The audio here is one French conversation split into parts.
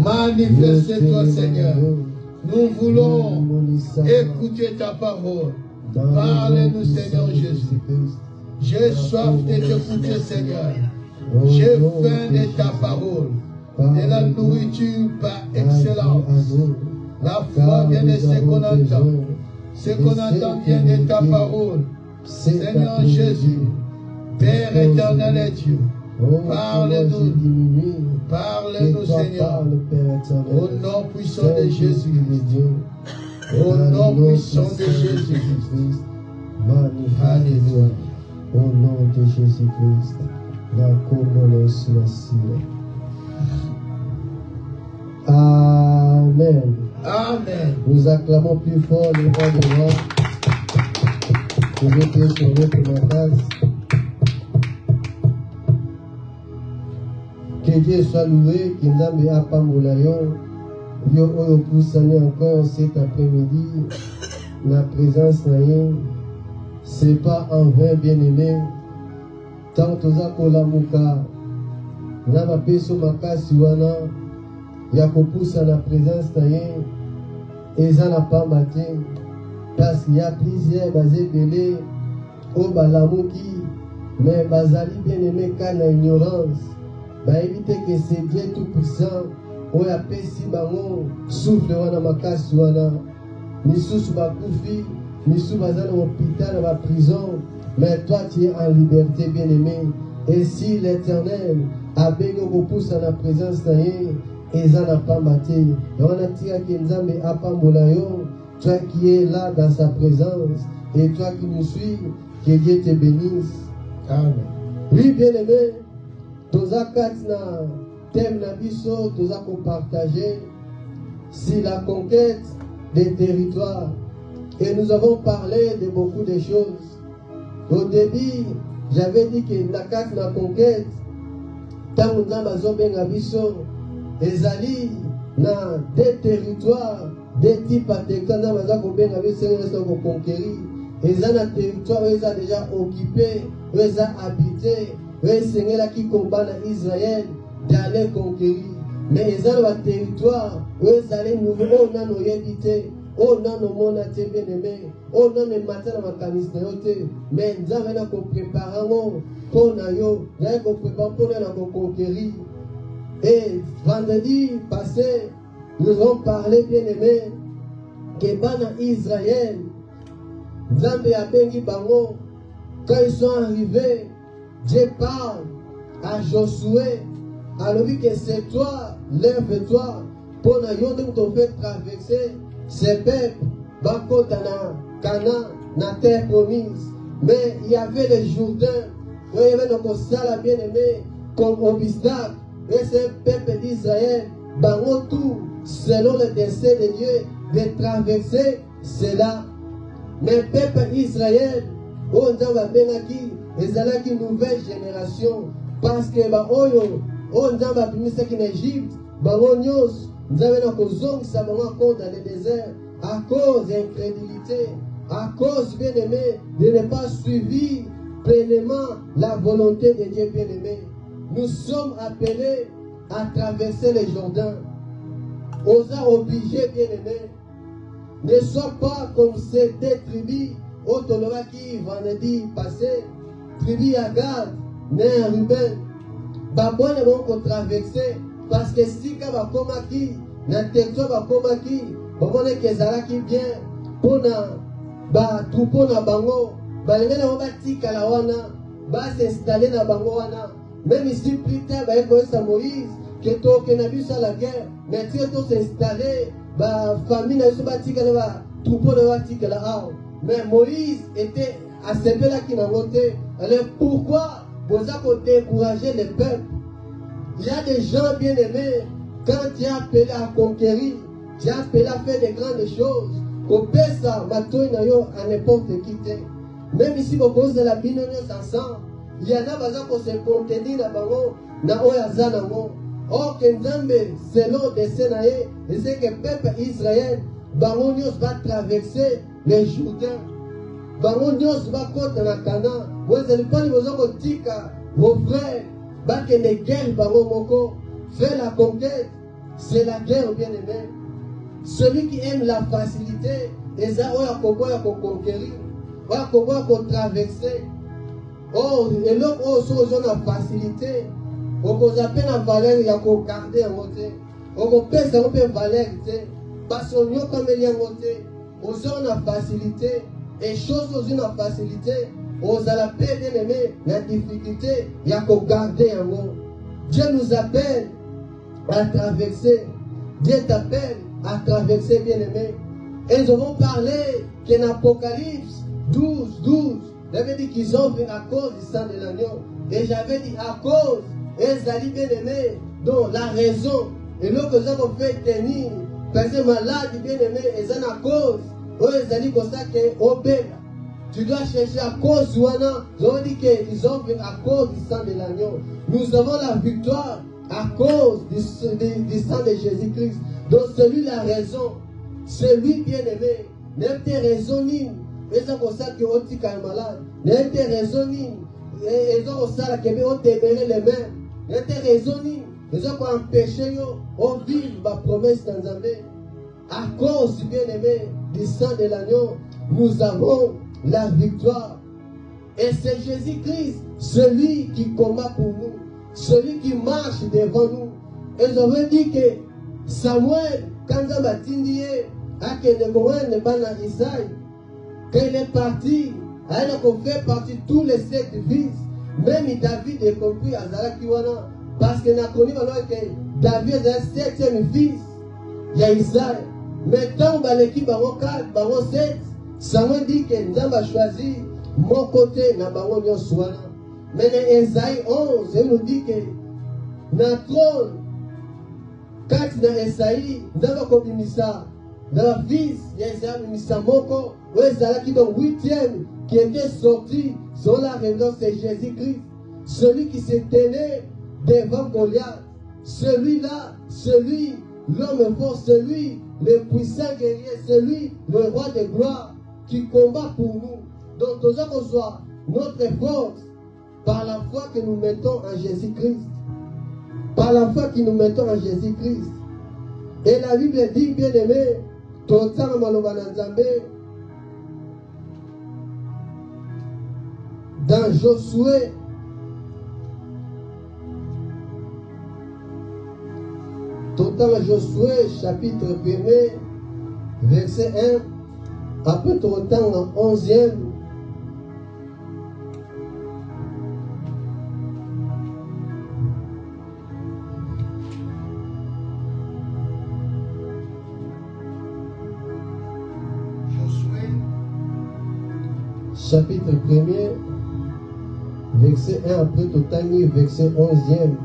Manifeste-toi, Seigneur. Nous voulons écouter ta parole. Parle-nous, Seigneur Jésus. J'ai soif de t'écouter, Seigneur. J'ai faim de ta parole, de la nourriture par excellence. La foi vient de ce qu'on entend. Ce qu'on entend vient de ta parole. Seigneur Jésus, Père éternel et Dieu, parle-nous. Parle-nous, Seigneur. Au nom puissant de Jésus-Christ. Au nom puissant de Jésus-Christ. Alléluia. Au nom de Jésus-Christ. Amen. Amen. Nous acclamons plus fort le roi de roi. Je vais prier sur votre base. Que Dieu soit loué, qu'il n'a pas pambolayon. Yo oyo poussani encore cet après-midi. La présence naïe. C'est pas en vain, bien-aimé. Tant toza kolamuka na mapeso makasi wana ya kopusa na présence na ye eza na pamba te parce qu'il y a plusieurs bazebele o balamuki mais bazali bien aimé ka na ignorance bayebi te que c'est Dieu tout puissant oyo apesi bango souffle wana makasi wana misusu bakufi misusu baza na hôpital na baprison. Mais toi, tu es en liberté, bien-aimé. Et si l'Éternel a béni au pouce en la présence d'Aïe, et ça n'a pas maté. On a tiré Kenzambe à Pambolayo, toi qui es là dans sa présence, et toi qui nous suis, que Dieu te bénisse. Amen. Oui, bien-aimé, toza katna, thème na biso, toza ko partager, si la conquête des territoires. Et nous avons parlé de beaucoup de choses. Au début, j'avais dit que la carte de la conquête, tant que nous avons biso, ezali na des territoires, des types de quand nous avons conquérir, ezali na territoire où ils ont déjà occupé, où ils ont habité, où ils ont qui combat Israël d'aller conquérir. Mais ezali na territoire où ils allaient nouveau, on a nos habité. Oh non, non, mon athée bien-aimé. Oh non, mais matin, ma camise de mais nous avons préparé pour nous, nous avons préparé pour nous conquérir. Et vendredi passé, nous avons parlé, bien-aimé, que Bana Israël, Zambé a béni Bango, quand ils sont arrivés, Dieu parle à Josué, alors que c'est toi, lève-toi, pour nous faire traverser. Ces peuples, Bakotana, Cana, na terre promise. Mais il y avait le Jourdain, où il y avait notre salle bien-aimé, comme obstacle. Et c'est un peuple d'Israël, Bango tout, selon le dessein de Dieu, de traverser cela. Mais peuple d'Israël, on va bien qui, ils allaient une nouvelle génération. Parce que, on va bien en Égypte, Bango Nyos, nous avons dans le désert à cause d'incrédulité, à cause, bien-aimé, de ne pas suivre pleinement la volonté de Dieu, bien-aimé. Nous sommes appelés à traverser le Jourdain. On a obligé, bien-aimé. Ne sois pas comme ces deux tribus, Otolora qui vendredi passé, tribu Agad, né à Ruben. Babon ne vont traverser. Parce que si ka va koma ki, na territoire va koma ki, bomone ke zalaki bien, pona ba troupeau na bango, ba ngena ba tika la wana, ba s'installer na bango wana. Même ici plus tard ba eko sa Moïse, que to ke na biso la guerre, mais tu to s'installer, ba famille na biso ba tika na ba troupeau na ba tika la. Mais Moïse était à ce là qui n'a voté. Alors pourquoi vous avez découragé les peuples? Il y a des gens bien-aimés, quand tu es appelé à conquérir, tu es appelé à faire de grandes choses, qu'on peut ça, à n'importe qui. Même ici, on cause de la binonion ensemble, il y en a besoin pour se contenir na oyazanamo. Or, que Nzambe, selon des Sénaïs, et c'est que le peuple Israël, Baronios va traverser les Jourdains. Baronios va contre la Cana. Vous n'avez pas besoin de dire vos frères. Fait la conquête c'est la guerre, bien aimé. Celui qui aime la facilité, et ça, on a conquérir, on a traverser. Oh, et l'autre, oh, sur la facilité, on a peine la valeur, il y a qu'on garder en côté. On peut ça, on peut valeur, parce qu'on y a comme il y a en côté. On a la facilité, et chose aux une facilité, on a la paix, bien aimé, la difficulté, il y a qu'on garder en haut. Dieu nous appelle à traverser. Dieu t'appelle à traverser, bien aimé. Et nous avons parlé qu'en Apocalypse 12, 12, j'avais dit qu'ils ont vu à cause du sang de l'agneau. Et j'avais dit à cause, ils allaient bien aimé, donc la raison. Et là que nous avons fait tenir, parce que malade, bien aimé, ils ont à cause. Ils allaient comme ça qu'au bel. Tu dois chercher à cause ou non. Nous avons dit qu'ils ont vu à cause du sang de l'agneau. Nous avons la victoire à cause du sang de Jésus-Christ. Donc celui la raison, celui bien aimé, même tes raisonnings, et c'est pour ça que on dit qu'il est malade, même tes raisonnings, et c'est pour ça que on t'aimerait les mêmes, même tes raisonnings, et c'est pour empêcher on vit ma promesse dans Zambé. À cause du bien aimé, du sang de l'agneau, nous avons la victoire. Et c'est Jésus-Christ, celui qui combat pour nous, celui qui marche devant nous. Et je veux dire que Samuel, quand il a dit quand il est parti, il a fait partie de tous les 7 fils. Même David est compris à Zarakiwana. Parce qu'il a connu que David est le 7e fils. Il y a Isaïe. Mais quand l'équipe a 4, 7, Samuel dit que nous avons choisi mon côté dans le Yoswana. Mais dans Isaïe 11, il nous dit que dans le trône, quand dans Isaïe, nous avons commis ça. Dans le fils, il y a Isaïe Moko, où Isaïe qui est le 8e, qui était sorti, sur la résidence de Jésus-Christ. Celui qui s'est tenu devant Goliath. Celui-là, celui, l'homme fort, celui, le puissant guerrier, celui, le roi de gloire, qui combat pour nous. Donc, nous avons soit notre force par la foi que nous mettons en Jésus-Christ. Par la foi que nous mettons en Jésus-Christ. Et la Bible dit, bien aimé, dans Josué, Josué, chapitre 1er, verset 1, après tout le temps en 11e, chapitre 1er, verset 1, après tout le temps, verset 11e.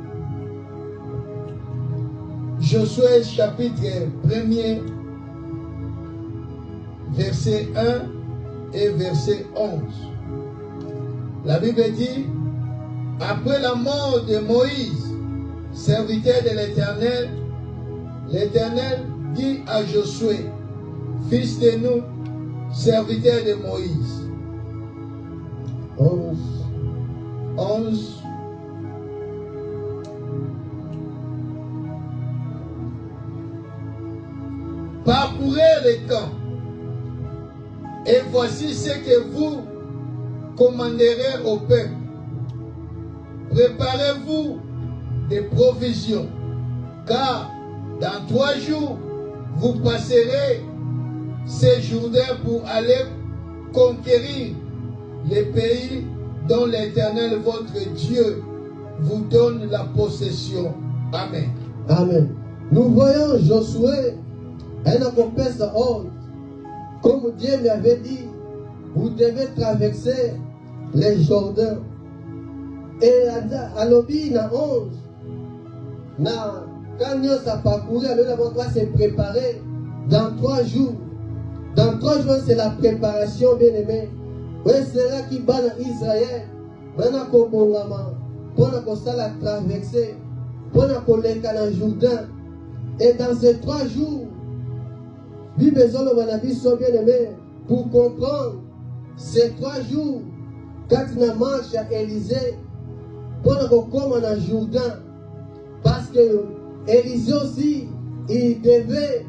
Josué chapitre 1er, verset 1 et verset 11. La Bible dit, après la mort de Moïse, serviteur de l'Éternel, l'Éternel dit à Josué, fils de nous, serviteur de Moïse. 11. Parcourez les camps, et voici ce que vous commanderez au peuple. Préparez-vous des provisions, car dans 3 jours, vous passerez ces Jourdains pour aller conquérir les pays dont l'Éternel, votre Dieu, vous donne la possession. Amen. Amen. Nous voyons Josué, un accomplisse ordre. Comme Dieu m'avait dit, vous devez traverser les Jourdains. Et à l'obéi, dans 11, quand nous avons parcouru, nous doit se préparer dans 3 jours. Dans 3 jours, c'est la préparation, bien aimé. Oui, c'est là qui bat Israël. Pour la traverser, pour la Jourdain. Et dans ces 3 jours, nous besoin de bien aimé pour comprendre ces 3 jours, quand on marche à Élysée, pour qu'on comme en Jourdain. Parce que Élysée aussi, il devait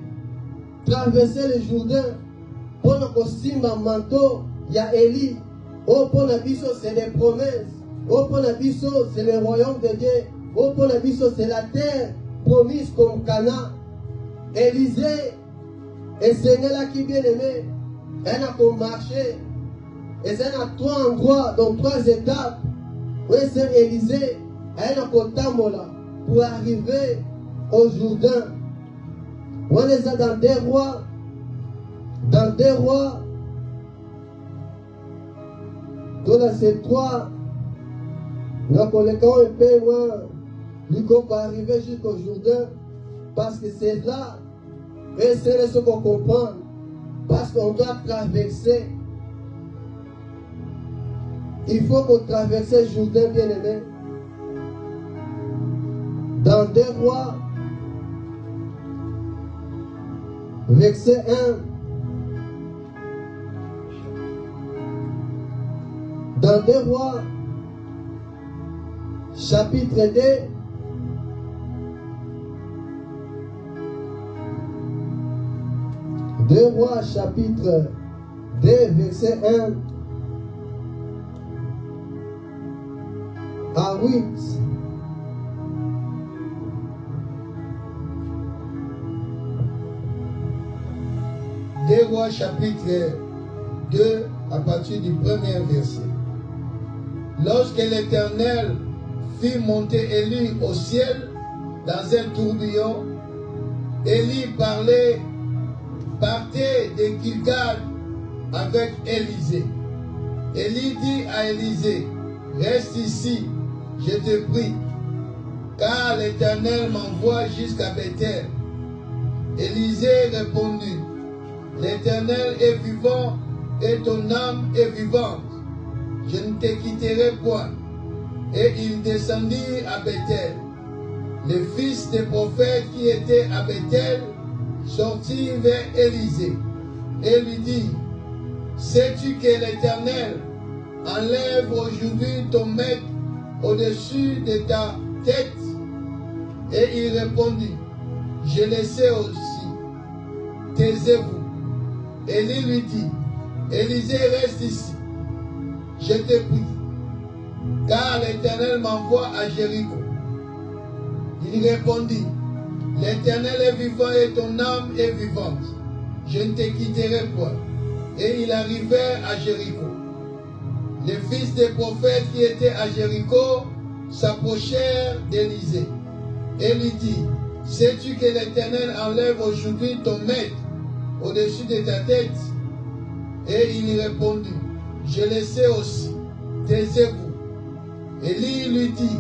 traverser le Jourdain pour le costume en manteau. Il y a Élie. Oh, pour l'Abisso, c'est les promesses. Oh, pour l'Abisso, c'est le royaume de Dieu. Oh, pour l'Abisso, c'est la terre promise comme Cana. Élisée, et Seigneur là qui bien aimé, elle a marché. Et c'est à 3 endroits, dans 3 étapes. Oui, c'est Élisée, elle a Tamola pour arriver au Jourdain. On est dans 2 rois. Dans 2 rois. Dans ces 3. Nous connaissons un peu moins. Lui qu'on va arriver jusqu'au Jourdain. Parce que c'est là. Et c'est ce qu'on comprend. Parce qu'on doit traverser. Il faut qu'on traverse le Jourdain, bien aimé. Dans 2 rois, verset 1. Dans 2 rois, chapitre 2. Deux rois, chapitre 2, verset 1 à 8. Deux rois, chapitre 2, à partir du premier verset. Lorsque l'Éternel fit monter Élie au ciel dans un tourbillon, Élie partait de Gilgal avec Élisée. Élie dit à Élisée, reste ici, je te prie, car l'Éternel m'envoie jusqu'à Bethel. Élisée répondit, l'Éternel est vivant et ton âme est vivante. Je ne te quitterai point. Et il descendit à Bethel. Les fils des prophètes qui étaient à Bethel sortit vers Élisée et lui dit, sais-tu que l'Éternel enlève aujourd'hui ton maître au-dessus de ta tête? Et il répondit, je le sais aussi, taisez-vous. Élie lui dit, Élisée reste ici, je te prie, car l'Éternel m'envoie à Jéricho. Il répondit, l'Éternel est vivant et ton âme est vivante. Je ne te quitterai point. Et il arrivait à Jéricho. Les fils des prophètes qui étaient à Jéricho s'approchèrent d'Élisée et lui dit, sais-tu que l'Éternel enlève aujourd'hui ton maître au-dessus de ta tête? Et il répondit, je le sais aussi, taisez-vous. Élie lui dit,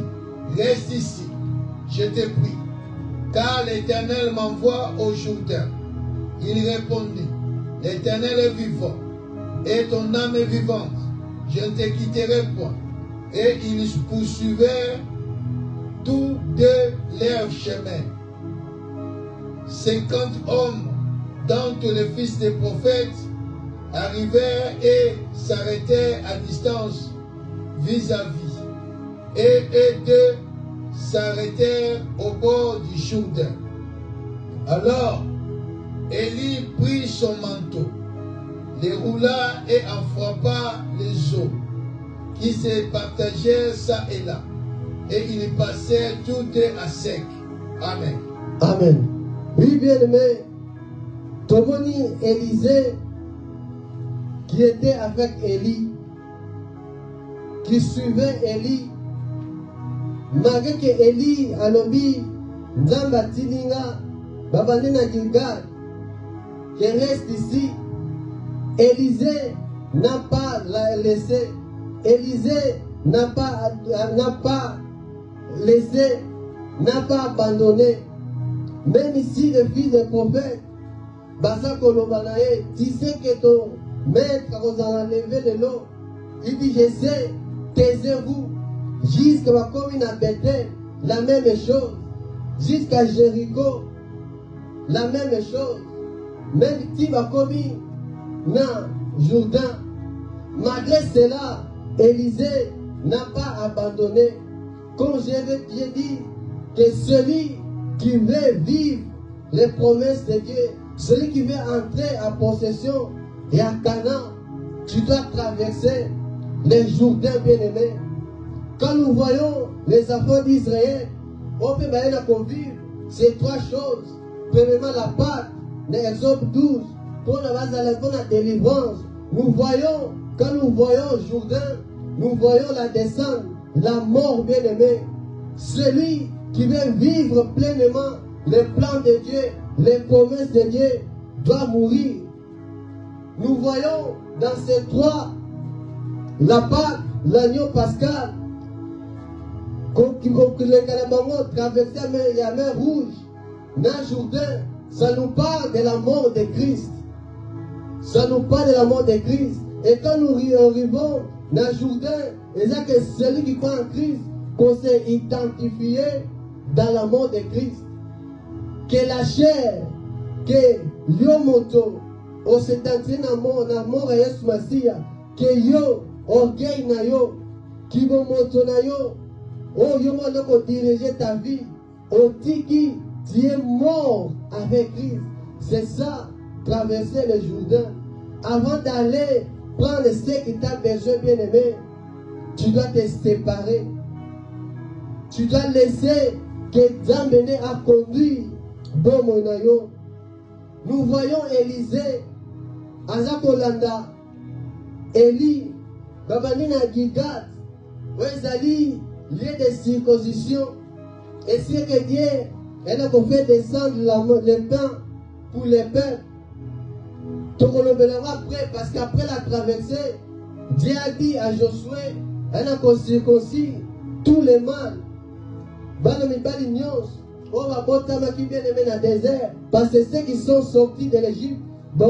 reste ici, je te prie, car l'Éternel m'envoie au Jourdain. Il répondit, l'Éternel est vivant, et ton âme est vivante, je ne te quitterai point. Et ils poursuivaient tous deux leur chemin. 50 hommes, dont tous les fils des prophètes, arrivèrent et s'arrêtèrent à distance vis-à-vis. Et eux deux s'arrêtèrent au bord du Jourdain. Alors, Élie prit son manteau, les roula et en frappa les eaux, qui se partagèrent ça et là, et ils passèrent toutes à sec. Amen. Amen. Oui, bien-aimé, Tomoni Élisée, qui était avec Élie, qui suivait Élie, malgré que Élie a lobi, Nzamba Tilinga, Babandina Gilgal, qui reste ici, Élisée n'a pas laissé, Élisée n'a pas laissé, n'a pas abandonné. Même ici, le fils des prophètes, Basa Kolobanae, tu sais que ton maître vous en a levé de l'eau. Il dit, je sais, taisez-vous. Jusqu'à ma commune à Bethel, la même chose. Jusqu'à Jéricho, la même chose. Même si ma commune, n'a Jourdain. Malgré cela, Élisée n'a pas abandonné. Comme j'ai dit, que celui qui veut vivre les promesses de Dieu. Celui qui veut entrer en possession et à Canaan, tu dois traverser les Jourdains bien-aimés. Quand nous voyons les enfants d'Israël, on peut bien vivre ces trois choses. Premièrement, la Pâque, l'Exode 12, pour la délivrance. Nous voyons, quand nous voyons Jourdain, nous voyons la descente, la mort bien-aimée. Celui qui veut vivre pleinement les plans de Dieu, les promesses de Dieu, doit mourir. Nous voyons dans ces trois, la Pâque, l'agneau pascal, que les Calabango traversaient la mer Rouge, dans Jourdain, ça nous parle de la mort de Christ. Ça nous parle de la mort de Christ. Et quand nous arrivons dans Jourdain, c'est que celui qui croit en Christ, qu'on s'est identifié dans la mort de Christ. Que la chair, que l'homoto, on s'est entraîné dans la mort de Yesu Masia, que yo, orgueil na yo, qui va moto na yo, oh yo mo diriger ta vie, on dit qui tu es mort avec Christ. C'est ça, traverser le Jourdain. Avant d'aller prendre ce qui t'a besoin, bien-aimé, tu dois te séparer. Tu dois laisser que Dieu a conduit bon monayo. Nous voyons Élisée, Azakolanda, Élie, Babanina Gigat, Wezali, lieu de circoncision. Et c'est que Dieu, elle a fait descendre le pain pour les peuples. Donc on le verra après, parce qu'après la traversée, Dieu a dit à Josué, elle a circoncis tous les mâles. On va botter qui bien aimé dans le désert, parce que ceux qui sont sortis de l'Égypte, et on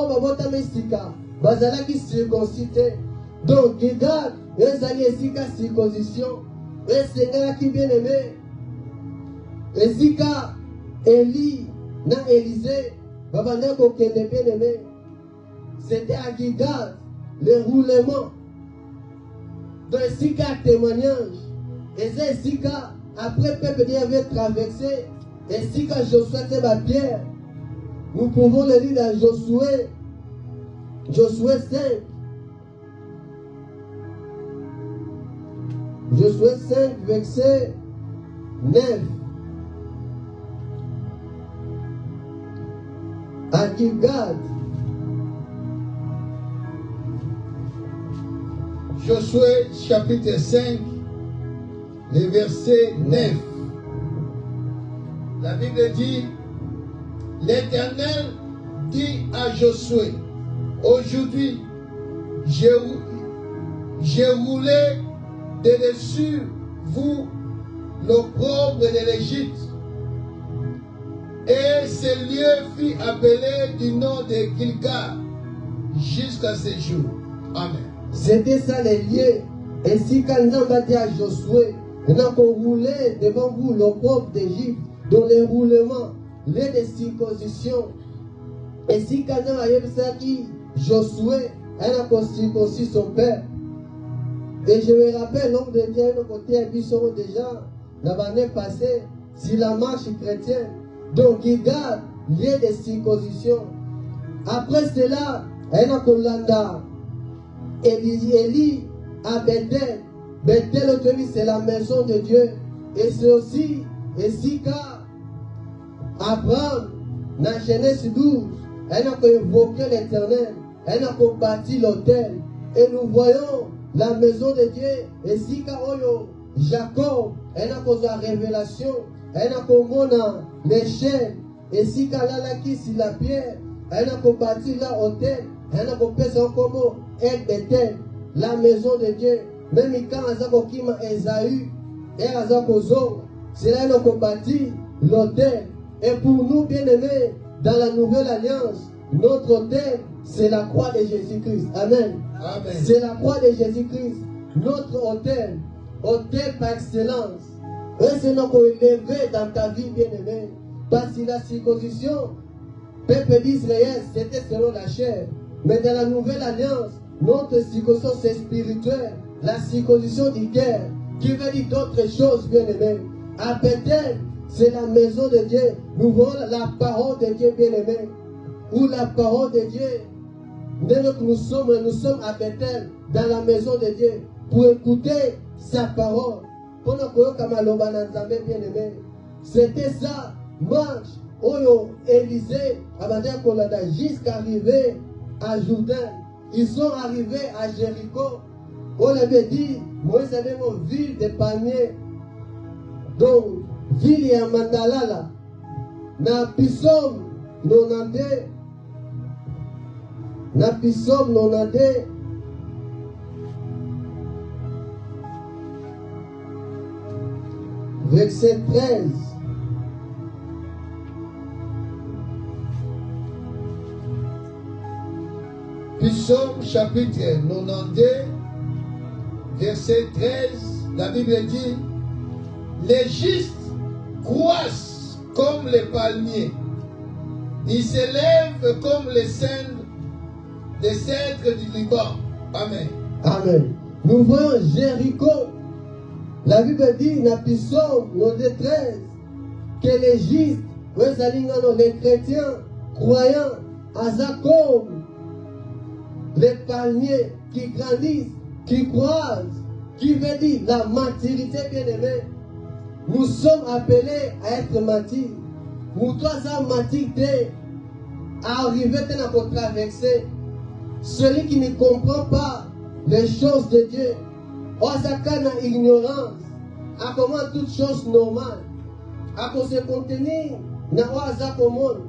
va botter mes sika, bazala qui circoncité. Donc, regarde, les alliés sika circoncision, et c'est là qui bien aimé. Et sika, Élie, na Élisée, bien aimé. C'était à Gilgal, le roulement. Donc, sika témoignage. Et c'est sika, après peuple Dieu avait traversé, et sika Josué c'est ma pierre. Nous pouvons le lire dans Josué 5. Josué 5, verset 9. À Gilgal. Josué chapitre 5, le verset 9. La Bible dit, l'Éternel dit à Josué, aujourd'hui, j'ai roulé de dessus vous l'opprobre de l'Égypte. Et ce lieu fut appelé du nom de Gilgal jusqu'à ce jour. Amen. C'était ça les lieux. Et si quand on va dire à Josué, on a roulé devant vous l'opprobre d'Égypte, dans les roulements, les de circoncision. Et si quand on a dit Josué, elle a circoncis son père. Et je me rappelle, l'homme de Dieu, le côté Abisson déjà, l'année passée, si la marche chrétienne. Donc, il garde lieu de circoncision. Après cela, elle a Kolanda, Élie à Bethel. Bethel, c'est la maison de Dieu. Et c'est aussi, et si car Abraham, dans Genèse 12, elle a invoqué l'Éternel, elle a bâti l'autel. Et nous voyons la maison de Dieu, et si car Jacob, elle a causé la révélation, elle a causé l'échelle, et si car là qui sur la pierre, elle a bâti l'autel, elle a causé comme El Bethel, la maison de Dieu. Même quand elle a Esaü, et Azakozo, c'est là qu'elle a bâti l'autel. Et pour nous, bien-aimés, dans la nouvelle alliance, notre autel, c'est la croix de Jésus-Christ. Amen. Amen. C'est la croix de Jésus-Christ. Notre autel, autel par excellence. Et c'est notre élevé dans ta vie, bien-aimé. Parce que la circoncision, peuple d'Israël, c'était selon la chair. Mais dans la nouvelle alliance, notre circoncision, c'est spirituel. La circoncision du cœur, qui veut dire d'autres choses, bien-aimé. À Bethel, c'est la maison de Dieu. Nous voyons la parole de Dieu bien-aimé. Où la parole de Dieu, dès que nous sommes à Bethel, dans la maison de Dieu, pour écouter sa parole. Bien-aimé. C'était ça, marche, Oyo, Élisée, jusqu'à arriver à Jourdain. Ils sont arrivés à Jéricho. On avait dit, Moïse avait une ville de palmiers. Donc, ville et mandala là. Na Psalm 92. Na Psalm 92. Verset 13. Psaume chapitre 92, verset 13, la Bible dit, les justes croissent comme les palmiers, ils s'élèvent comme les cèdres des cèdres du Liban. Amen. Amen. Nous voyons Jéricho. La Bible dit dans Psaume 13 que les justes, les chrétiens, croyants, comme les palmiers qui grandissent, qui croisent, qui veut dire la maturité bien-aimée. Nous sommes appelés à être matures. Nous sommes maturité à arriver à traverser. Celui qui ne comprend pas les choses de Dieu, à ignorance, à comment toutes choses normales, à cause se contenir dans le monde,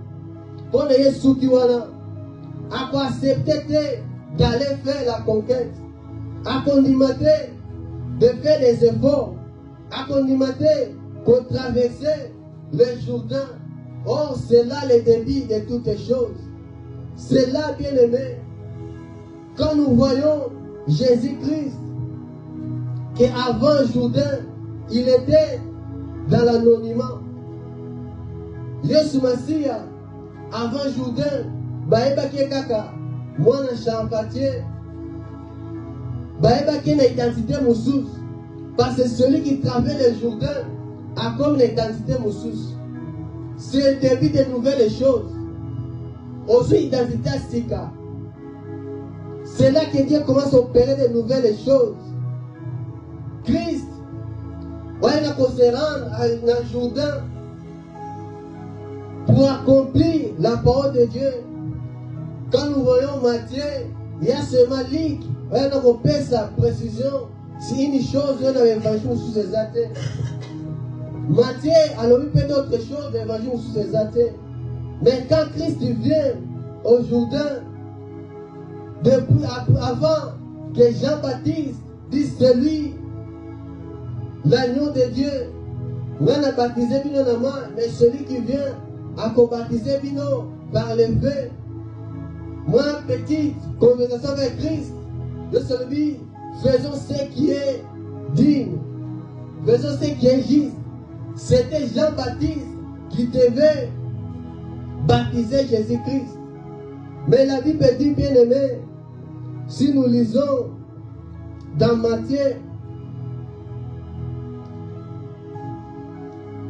pour les soukiwana, à quoi accepter d'aller faire la conquête, à condimenter de faire des efforts, à condimenter pour traverser le Jourdain. Or, c'est là le début de toutes les choses. C'est là, bien aimé, quand nous voyons Jésus-Christ, qu'avant Jourdain, il était dans l'anonymat. Yesu Masia, avant Jourdain, baeba kaka, moi na champatier, baeba qui na identité moussous, parce que celui qui traverse le Jourdain a comme une identité moussous. C'est le début de nouvelles choses. Aussi identité stika. C'est là que Dieu commence à opérer de nouvelles choses. Christ, ouais, il faut se rendre dans le Jourdain pour accomplir la parole de Dieu. Quand nous voyons Matthieu, il y a seulement Luc, ouais, on peut sa précision. Si une chose, il y a l'évangile sous ses athées. Matthieu, alors il peut d'autres choses, l'évangile sous ses athées. Mais quand Christ vient au Jourdain, depuis, avant que Jean-Baptiste dise c'est lui, l'agneau de Dieu, on a baptisé Bino Nama, mais celui qui vient à baptiser Bino par le feu. Moi, petite conversation avec Christ, de celui, faisons ce qui est digne, faisons ce qui est juste. C'était Jean-Baptiste qui devait baptiser Jésus-Christ. Mais la Bible dit, bien aimé, si nous lisons dans Matthieu,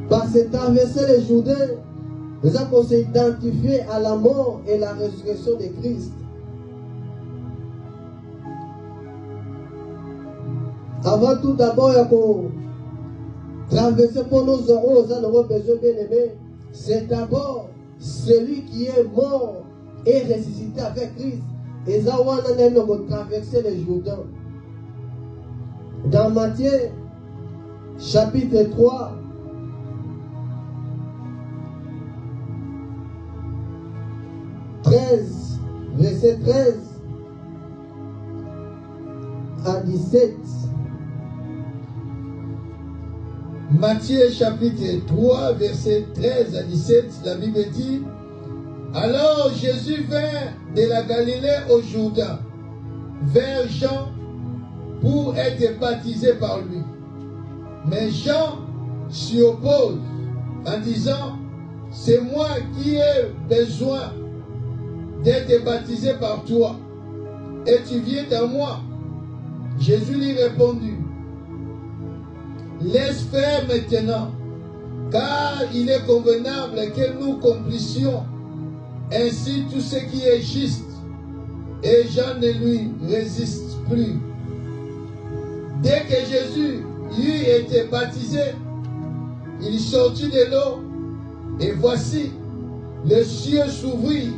par cet traverser le Jourdain, nous avons s'est identifié à la mort et la résurrection de Christ. Avant tout, d'abord, il y a traverser pour nos euros, nous avons besoin bien aimé. C'est d'abord celui qui est mort et ressuscité avec Christ. Et ça, on a traversé le Jourdain. Dans Matthieu, chapitre 3, verset 13 à 17. Matthieu chapitre 3, verset 13 à 17, la Bible dit, alors Jésus vint de la Galilée au Jourdain, vers Jean, pour être baptisé par lui. Mais Jean s'y oppose en disant, c'est moi qui ai besoin d'être baptisé par toi, et tu viens à moi. Jésus lui répondit, laisse faire maintenant, Car il est convenable que nous complissions ainsi tout ce qui est juste. Et Jean ne lui résiste plus. Dès que Jésus eut été baptisé, il sortit de l'eau, et voici, les cieux s'ouvrirent,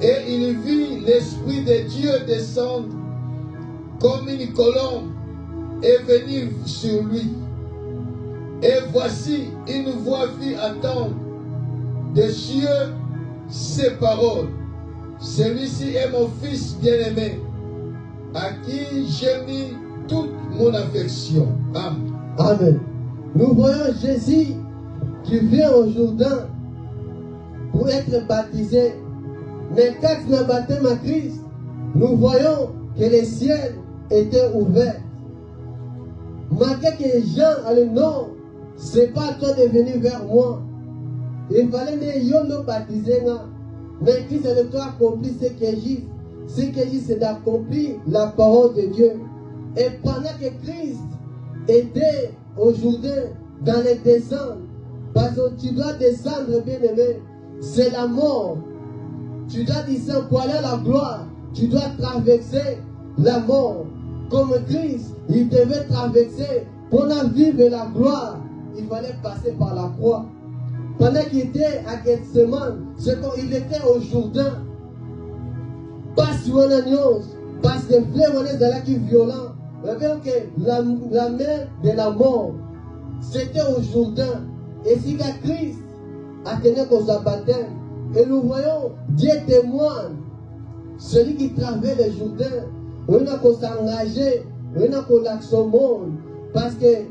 et il vit l'Esprit de Dieu descendre comme une colombe et venir sur lui. Et voici, une voix fit entendre des cieux ces paroles. Celui-ci est mon Fils bien-aimé, à qui j'ai mis toute mon affection. Amen. Amen. Nous voyons Jésus qui vient au Jourdain pour être baptisé. Mais quand il a baptême à Christ, nous voyons que les ciels étaient ouverts. Malgré que Jean a le nom, c'est pas toi de venir vers moi. Il fallait nous baptiser. Mais Christ a le temps accompli ce qui est juste. Ce qui est juste, c'est d'accomplir la parole de Dieu. Et pendant que Christ était au Jourdain, dans les descentes, parce que tu dois descendre, bien-aimé, c'est la mort. Tu dois descendre pour aller à la gloire. Tu dois traverser la mort. Comme Christ, il devait traverser pour vivre la gloire. Il fallait passer par la croix. Pendant qu'il était à Gethsemane, c'est quand il était au Jourdain. Pas sur un agneau, parce que le là qui est violent. Que la main de la mort, c'était au Jourdain. Et si Christ a tenu qu'on soit baptême, et nous voyons, Dieu témoigne, celui qui traverse le Jourdain, on a qu'on s'engager, on a qu'on lâche son monde, parce que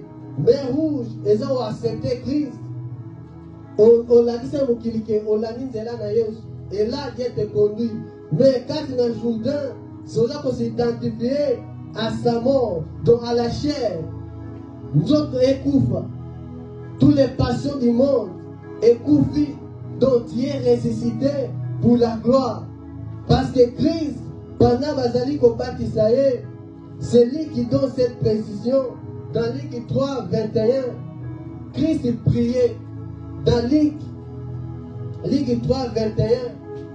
mer rouge, ils ont accepté Christ. On l'a dit ça, on l'a mis là, et là, Dieu te conduit. Mais quand il y a un Jourdain, c'est là qu'on s'est identifié à sa mort, donc à la chair. Nous autres écouvrons toutes les passions du monde, écouvrent, dont Dieu est ressuscité pour la gloire. Parce que Christ, pendant Bazali combat Israël, c'est lui qui donne cette précision. Dans Luc 3, 21, Christ priait. Dans Luc 3, 21,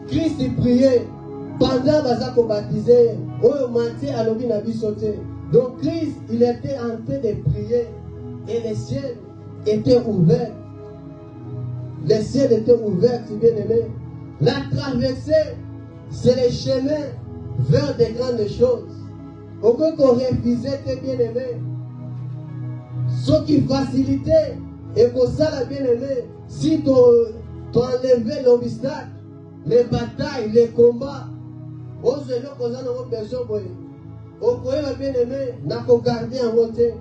Christ priait. Pendant Bazali baptisé, donc Christ, il était en train de prier. Et les ciels étaient ouverts. Les ciels étaient ouverts, si bien aimé. La traversée, c'est le chemin vers de grandes choses. Aucun qu'on refusait, tes bien-aimés. Ce qui facilitait et qu'on ça, bien-aimé, si tu as enlevé l'obstacle, les batailles, les combats, on se dit qu'on a nos personnes, on pourrait bien-aimé, n'a qu'à garder en monté.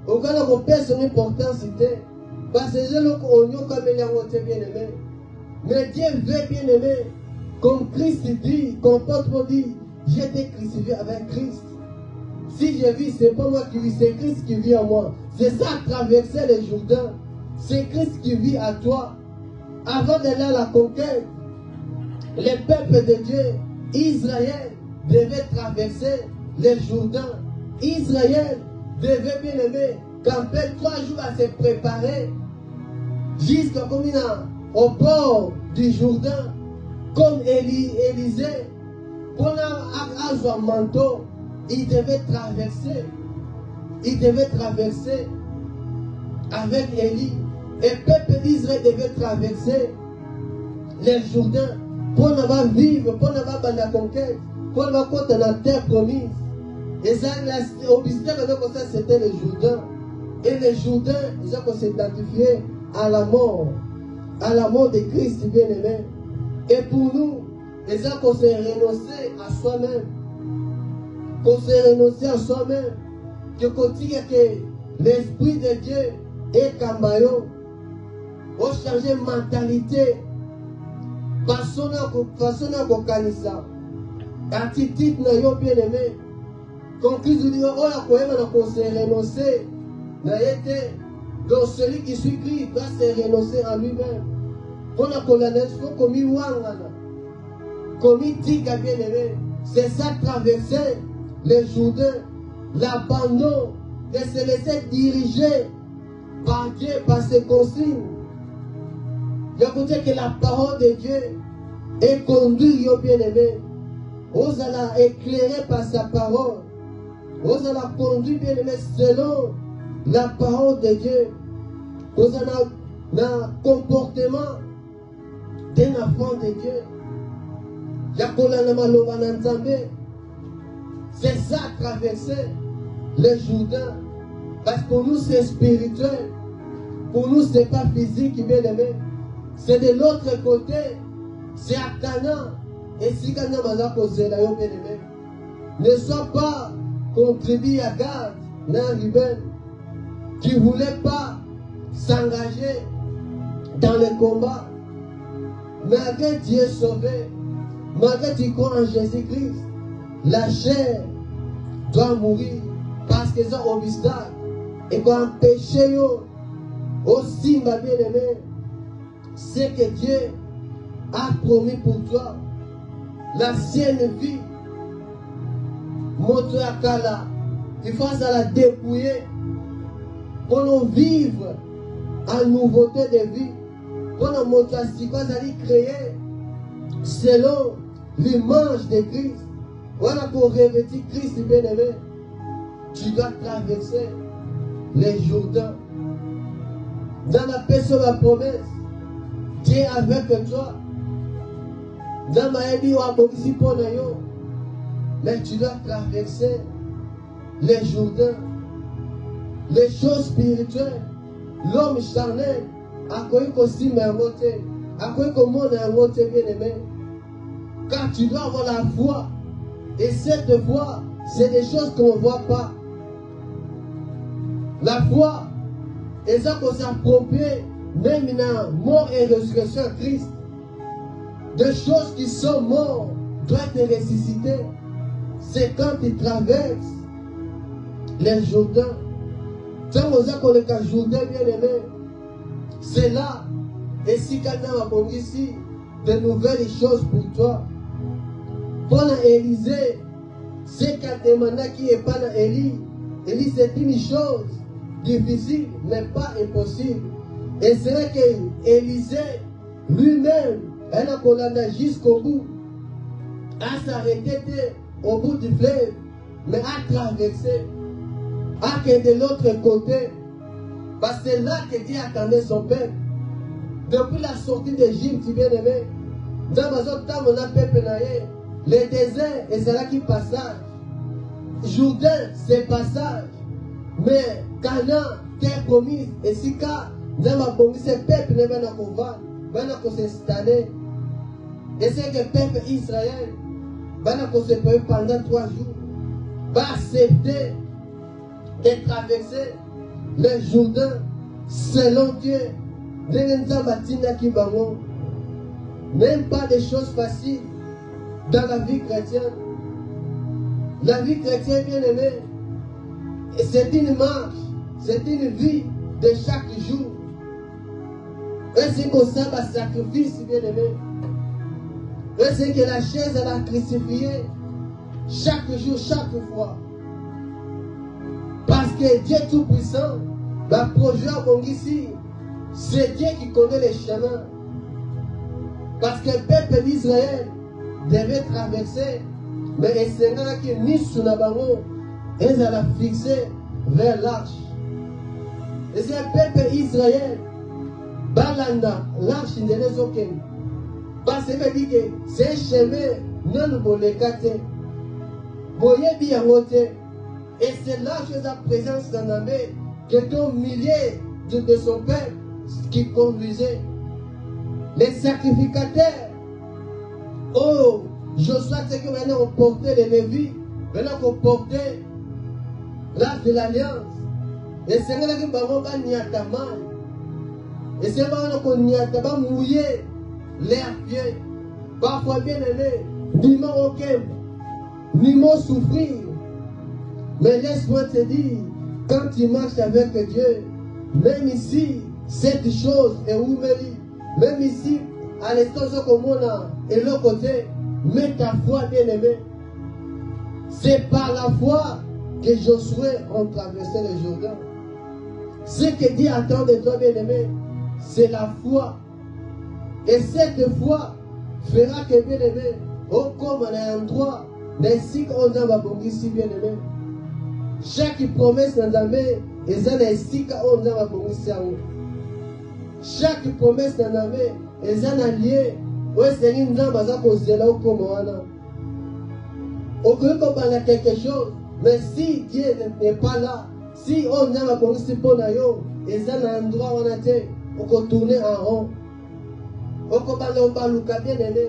On a nos personnes importantes, parce que je l'ai comme il y a monté, bien-aimé. Mais Dieu veut, bien-aimé, comme Christ dit, comme Paul dit, j'ai été crucifié avec Christ. Si je vis, ce n'est pas moi qui vis, c'est Christ qui vit en moi. C'est ça, traverser le Jourdain. C'est Christ qui vit à toi. Avant d'aller à la conquête, le peuple de Dieu, Israël, devait traverser le Jourdain. Israël devait, bien aimer, camper 3 jours à se préparer, jusqu'à comme au bord du Jourdain, comme Élisée, pour avoir un manteau. Il devait traverser. Il devait traverser avec Élie. Et le peuple d'Israël devait traverser les Jourdains pour ne pas vivre, pour ne pas faire la conquête, pour ne pas compter la terre promise. Et ça, l'obstacle comme ça, c'était le Jourdain. Et les Jourdains, ils ont s'identifié à la mort de Christ bien-aimé. Et pour nous, ils ont renoncé à soi-même. Qu'on s'est renoncé à soi-même, que continue que l'Esprit de Dieu est cambayon, on change de mentalité, façon à connaître, attitude n'a pas bien aimé, comme Christ dit, on s'est renoncé, donc celui qui suit Christ doit se renoncer à lui-même. Pour la colonisation, comme il dit bien aimé, c'est ça traverser les Jourdains, l'abandon, de se laisser diriger par Dieu, par ses consignes. Écoutez que la parole de Dieu est conduite, bien-aimé. Vous allez éclairer par sa parole. Vous allez conduire, bien-aimé, selon la parole de Dieu. Vous allez un comportement d'un enfant de Dieu. C'est ça, traverser le Jourdain. Parce que pour nous, c'est spirituel. Pour nous, ce n'est pas physique, bien-aimé. C'est de l'autre côté. C'est à Canaan. Et si Canaan m'a posé là, bien-aimé, ne sois pas contribué à Gad, un Ruben, qui ne voulait pas s'engager dans le combat. Malgré Dieu sauvé, malgré tu crois en Jésus-Christ, la chair doit mourir parce qu'ils ont obstacle et qu'on empêché aussi, ma bien-aimée, c'est que Dieu a promis pour toi l'ancienne vie. Moto Akala, il faut la dépouiller pour nous vivre en nouveauté de vie. Pour nous montrer à créer selon l'image de Christ. Voilà pour revêtir Christ bien-aimé. Tu dois traverser les Jourdains. Dans la paix sur la promesse, Dieu est avec toi. Dans ma vie, mais tu dois traverser les Jourdains. Les choses spirituelles. L'homme charnel a connu aussi mermoté. A connu comme on a monté bien-aimé. Car tu dois avoir la foi. Et cette foi, c'est des choses qu'on ne voit pas. La foi, et ça qu'on s'approprie, même dans mort et résurrection de Christ. Des choses qui sont mortes doivent être ressuscitées. C'est quand tu traverses les Jourdains. C'est pour ça qu'on est qu'un Jourdain bien-aimé. C'est là. Et si quelqu'un va prendre ici de nouvelles choses pour toi. Pendant Élisée, c'est qu'un demanda qui n'est pas dans Élie. Élie, c'est une chose difficile, mais pas impossible. Et c'est vrai qu'Élisée, lui-même, elle a collé jusqu'au bout. A s'arrêté au bout du fleuve, mais a traversé. A que de l'autre côté. Parce que c'est là que Dieu attendait son peuple. Depuis la sortie d'Égypte, bien-aimé, dans ma zone, on a peuple naïe. Le désert, et c'est là qui passage. Jourdain, c'est passage. Mais Canaan, terre promise, et si quand, dans ma promise, c'est peuple ne va pas s'installer. Et c'est que le peuple Israël va se préparer pendant 3 jours. Va accepter de traverser le Jourdain selon Dieu. Même pas des choses faciles dans la vie chrétienne. La vie chrétienne, bien aimée, c'est une marche, c'est une vie de chaque jour. Et c'est comme ça, un sacrifice, bien aimé. Et c'est que la chaise, elle a crucifié chaque jour, chaque fois. Parce que Dieu Tout-Puissant, le projet ici, c'est Dieu qui connaît les chemins. Parce que le peuple d'Israël devait traverser, mais c'est là qui mis sur la bango, et ça l'a fixé vers l'arche. Et c'est le peuple d'Israël, Balanda, l'arche de l'Ezoken. Parce que dit que c'est un chemin non bolekate. Boye biangote. Et c'est là que sa présence dans la main, que ton millier de son peuple qui conduisait. Les sacrificateurs. Oh, Josué, c'est que maintenant on portait les Lévis, maintenant on portait l'arche de l'alliance. Et c'est là que on va niataman. Et c'est là qu'on niataba mouiller les pieds. Parfois bien aimé, ni m'en aucun, ni m'en souffrir. Mais laisse-moi te dire, quand tu marches avec Dieu, même ici, cette chose est oubliée. Même ici, à l'instant comme on a, et l'autre côté, mets ta foi bien aimé. C'est par la foi que Josué a traversé le Jourdain. Ce que Dieu attend de toi, bien-aimé, c'est la foi. Et cette foi fera que, bien-aimé, au comme on a un droit, ainsi qu'on a ici, bien-aimé. Chaque promesse dans la main, et ça ainsi qu'on a ici. Chaque promesse dans la main, et ça n'a lié, où c'est une dame à cause de là au comme on a. On peut comprendre quelque chose, mais si Dieu n'est pas là, si on a ici pour nous, et ça n'a un droit, on a été, on peut tourner en rond. On peut parler bien aimé.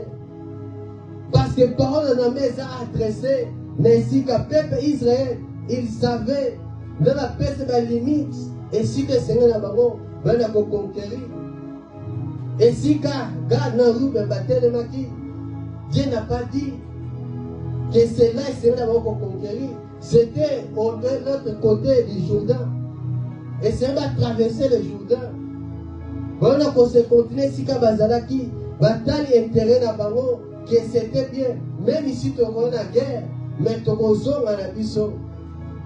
Parce que parole en amé a adressé, mais si le peuple Israël, il savait, dans la paix de la limite, et si le Seigneur n'a pas va conquérir. Et si garde dans la rue, le bâtiment de maquis, Dieu n'a pas dit que c'est là que le Seigneur n'a pas conquérir. C'était de l'autre côté du Jourdain. Et c'est va traverser le Jourdain. Voilà qu'on se continue si Kabazalaki, bataille intérêt dans Bango, que c'était bien. Même ici, tu as la guerre, mais tu as la biso.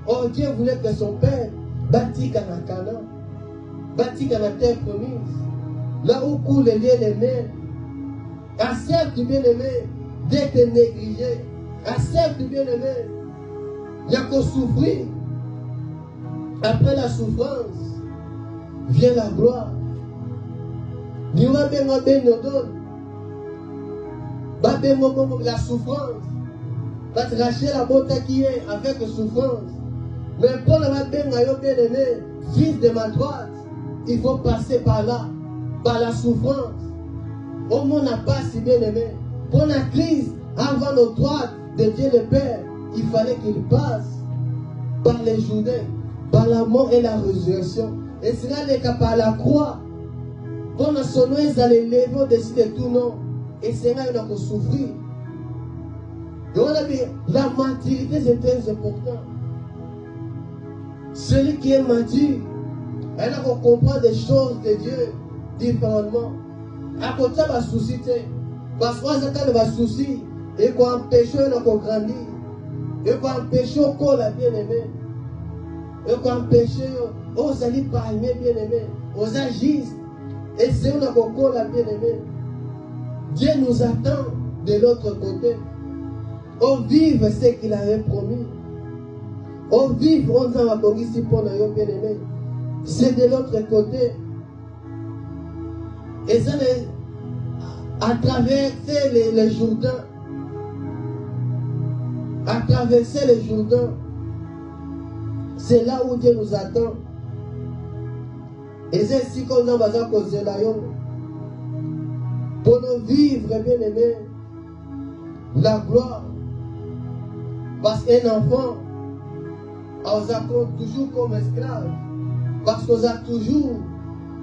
Oh, Dieu voulait que son père bâtit Canaan, bâtit la terre promise, là où coulent les liens les mers. Accepte, bien-aimé, d'être négligé. Accepte, bien-aimé, il n'y a qu'à souffrir. Après la souffrance, vient la gloire. La souffrance va tracher la beauté qui est avec souffrance. Mais pour le bien-aimé, fils de ma droite, il faut passer par là, par la souffrance. Au monde n'a pas si bien-aimé. Pour la crise, avant notre droite de Dieu le Père, il fallait qu'il passe par les Jourdains, par la mort et la résurrection. Et cela n'est qu'à par la croix. Pour la son nom, ils allaient lever au-dessus de tout nom. Et c'est là qu'il a souffrir. Et on a dit, la maturité c'est très important. Celui qui est mature, elle a comprendre des choses de Dieu différemment. À côté de la souci, parce que ça va souci, et qu'on empêche de grandir, et qu'on empêche qu'on la bien-aimé, et qu'on empêche aux alliés parmi bien-aimé, aux agistes. Et c'est un encore la bien-aimée. Dieu nous attend de l'autre côté. On vive ce qu'il avait promis. On vive, on s'en va ici pour nous bien-aimés. C'est de l'autre côté. Et ça, à traverser les Jourdains. À traverser les Jourdains. C'est là où Dieu nous attend. Et c'est ainsi qu'on a besoin de causer là. Pour nous vivre, bien aimé, la gloire. Parce qu'un enfant, on s'accorde toujours comme esclave. Parce qu'on a toujours